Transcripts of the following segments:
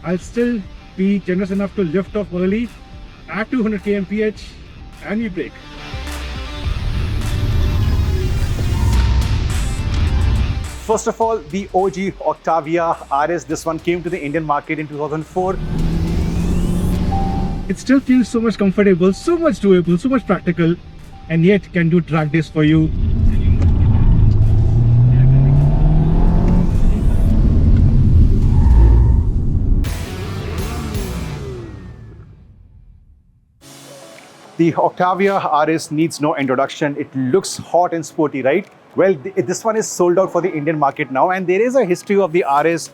I'll still be generous enough to lift off early at 200 kmph and we brake. First of all, the OG Octavia RS. This one came to the Indian market in 2004. It still feels so much comfortable, so much doable, so much practical, and yet can do track days for you. The Octavia RS needs no introduction. It looks hot and sporty, right? Well, this one is sold out for the Indian market now, and there is a history of the RS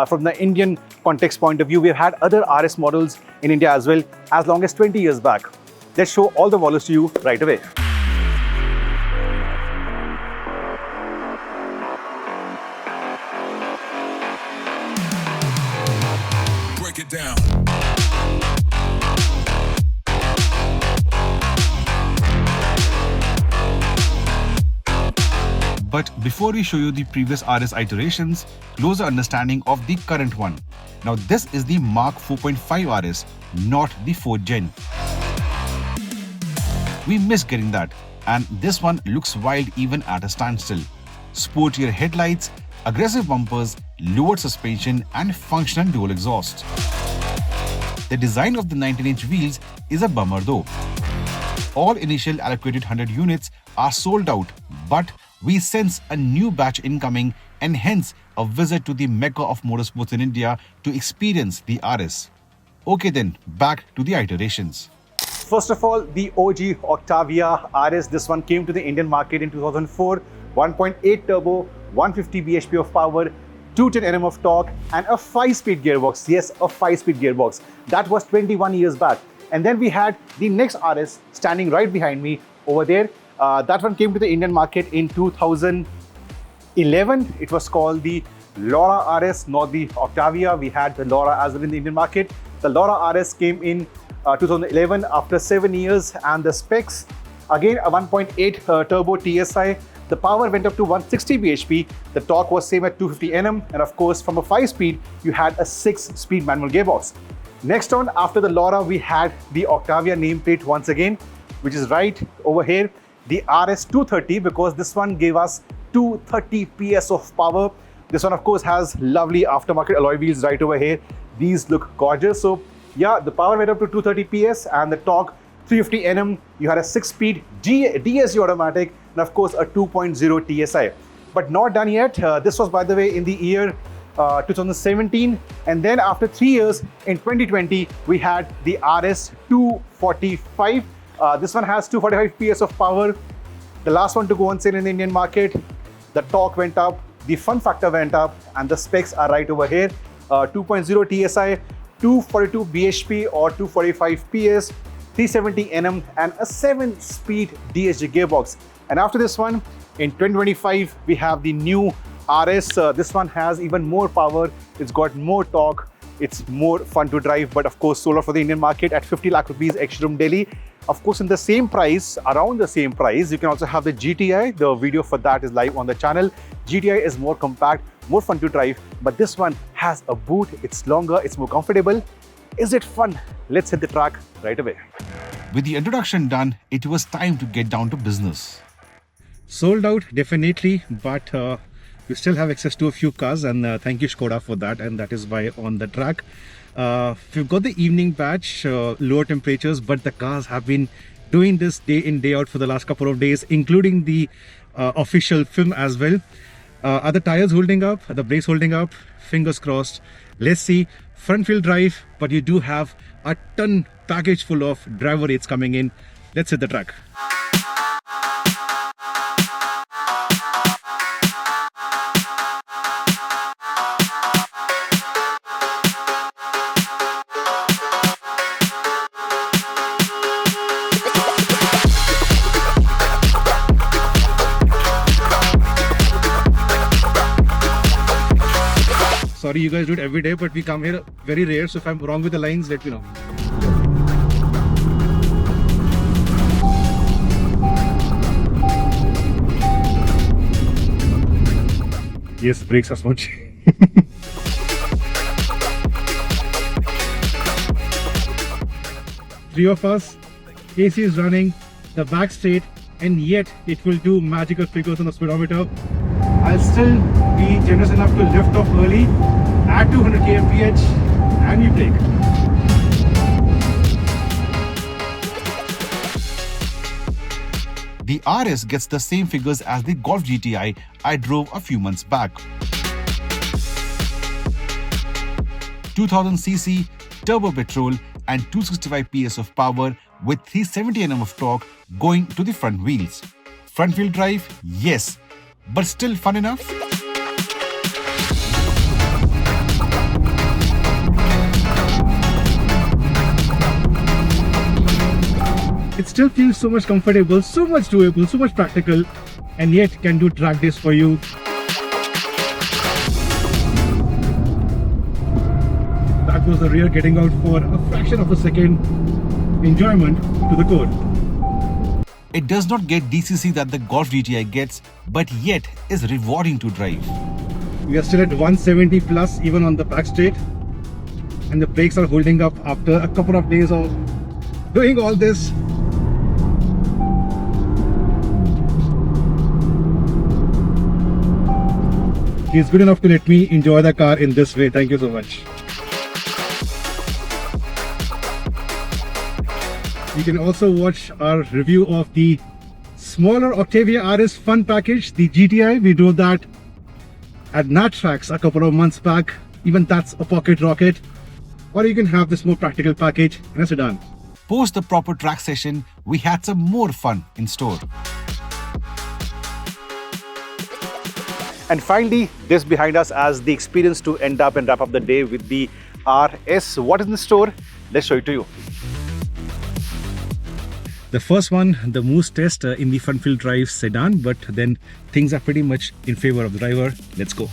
from the Indian context point of view. We've had other RS models in India as well, as long as 20 years back. Let's show all the models to you right away. Break it down. But before we show you the previous RS iterations, closer understanding of the current one. Now this is the Mark 4.5 RS, not the 4th gen. We missed getting that, and this one looks wild even at a standstill. Sportier headlights, aggressive bumpers, lowered suspension and functional dual exhaust. The design of the 19-inch wheels is a bummer though. All initial allocated 100 units are sold out, but we sense a new batch incoming and hence a visit to the mecca of motorsports in India to experience the RS. Okay then, back to the iterations. First of all, the OG Octavia RS. This one came to the Indian market in 2004. 1.8 turbo, 150 bhp of power, 210 Nm of torque and a 5-speed gearbox. Yes, a 5-speed gearbox. That was 21 years back. And then we had the next RS standing right behind me over there. That one came to the Indian market in 2011. It was called the Laura RS, not the Octavia. We had the Laura as well in the Indian market. The Laura RS came in 2011 after 7 years, and the specs, again a 1.8 turbo TSI. The power went up to 160 bhp. The torque was same at 250 Nm, and of course from a 5-speed you had a 6-speed manual gearbox. Next on, after the Laura, we had the Octavia nameplate once again, which is right over here, the RS 230, because this one gave us 230 PS of power. This one of course has lovely aftermarket alloy wheels right over here. These look gorgeous. So yeah, the power went up to 230 PS and the torque 350 Nm. You had a 6-speed DSG automatic and of course a 2.0 TSI. But not done yet. This was, by the way, in the year 2017, and then after 3 years in 2020 we had the RS 245. This one has 245 PS of power. The last one to go on sale in the Indian market. The torque went up, the fun factor went up, and the specs are right over here. 2.0 TSI, 242 bhp or 245 PS, 370 Nm and a 7-speed DSG gearbox. And after this one, in 2025, we have the new RS. This one has even more power. It's got more torque. It's more fun to drive, but of course sold out for the Indian market at 50 lakh rupees ex-showroom Delhi. Of course, in the same price, around the same price, you can also have the GTI. The video for that is live on the channel. GTI is more compact, more fun to drive, but this one has a boot. It's longer, it's more comfortable. Is it fun? Let's hit the track right away. With the introduction done, it was time to get down to business. Sold out, definitely, but we still have access to a few cars, and thank you Skoda for that, and that is why on the track. We've got the evening batch, lower temperatures, but the cars have been doing this day in, day out for the last couple of days, including the official film as well. Are the tires holding up? Are the brakes holding up? Fingers crossed. Let's see. Front wheel drive, but you do have a ton package full of driver aids coming in. Let's hit the track. Sorry, you guys do it every day, but we come here very rare. So if I'm wrong with the lines, let me know. Yes, brakes are smudgy. three of us. AC is running, the back straight, and yet it will do magical figures on the speedometer. I'll still be generous enough to lift off early, add 200 kmph, and we brake. The RS gets the same figures as the Golf GTI I drove a few months back. 2000cc, turbo petrol and 265 PS of power with 370 Nm of torque going to the front wheels. Front wheel drive? Yes, but still fun enough? It still feels so much comfortable, so much doable, so much practical, and yet can do track days for you. That was the rear getting out for a fraction of a second. Enjoyment to the core. It does not get DCC that the Golf GTI gets, but yet is rewarding to drive. We are still at 170 plus even on the back straight, and the brakes are holding up after a couple of days of doing all this. He's good enough to let me enjoy the car in this way. Thank you so much. You can also watch our review of the smaller Octavia RS Fun Package, the GTI. We drove that at Nat Tracks a couple of months back. Even that's a pocket rocket. Or you can have this more practical package in a sedan. Post the proper track session, we had some more fun in store. And finally, this behind us as the experience to end up and wrap up the day with the RS. What is in the store? Let's show it to you. The first one, the Moose Test in the front wheel drive sedan, but then things are pretty much in favor of the driver. Let's go.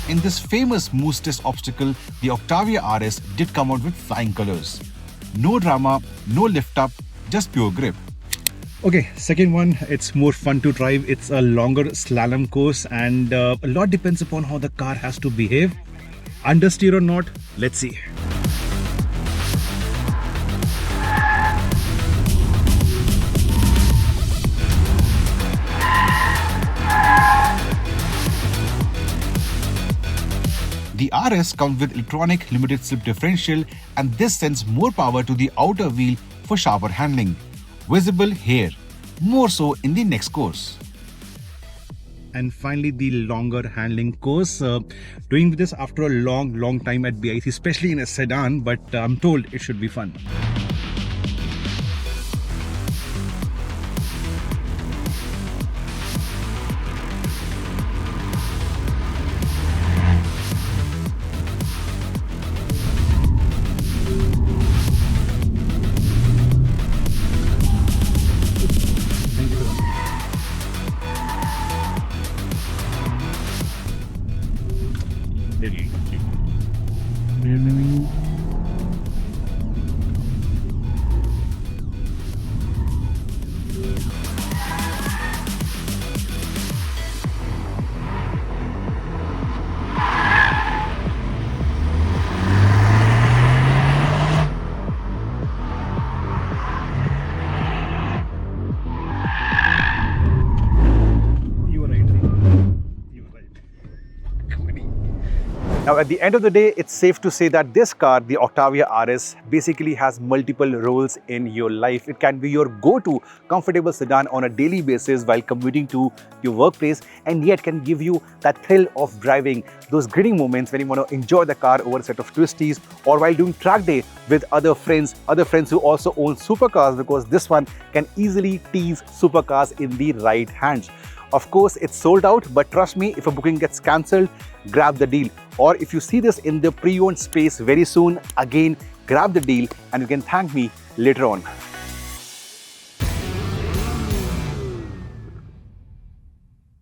In this famous Moose Test obstacle, the Octavia RS did come out with flying colors. No drama, no lift up, just pure grip. Okay, second one, it's more fun to drive. It's a longer slalom course and a lot depends upon how the car has to behave. Understeer or not, let's see. The RS comes with electronic limited slip differential, and this sends more power to the outer wheel for sharper handling. Visible here, more so in the next course. And finally, the longer handling course. Doing this after a long time at BIC, especially in a sedan, but I'm told it should be fun. Now, at the end of the day, it's safe to say that this car, the Octavia RS, basically has multiple roles in your life. It can be your go-to comfortable sedan on a daily basis while commuting to your workplace, and yet can give you that thrill of driving, those gritty moments when you want to enjoy the car over a set of twisties, or while doing track day with other friends who also own supercars, because this one can easily tease supercars in the right hands. Of course, it's sold out, but trust me, if a booking gets cancelled, grab the deal. Or if you see this in the pre-owned space very soon, again, grab the deal and you can thank me later on.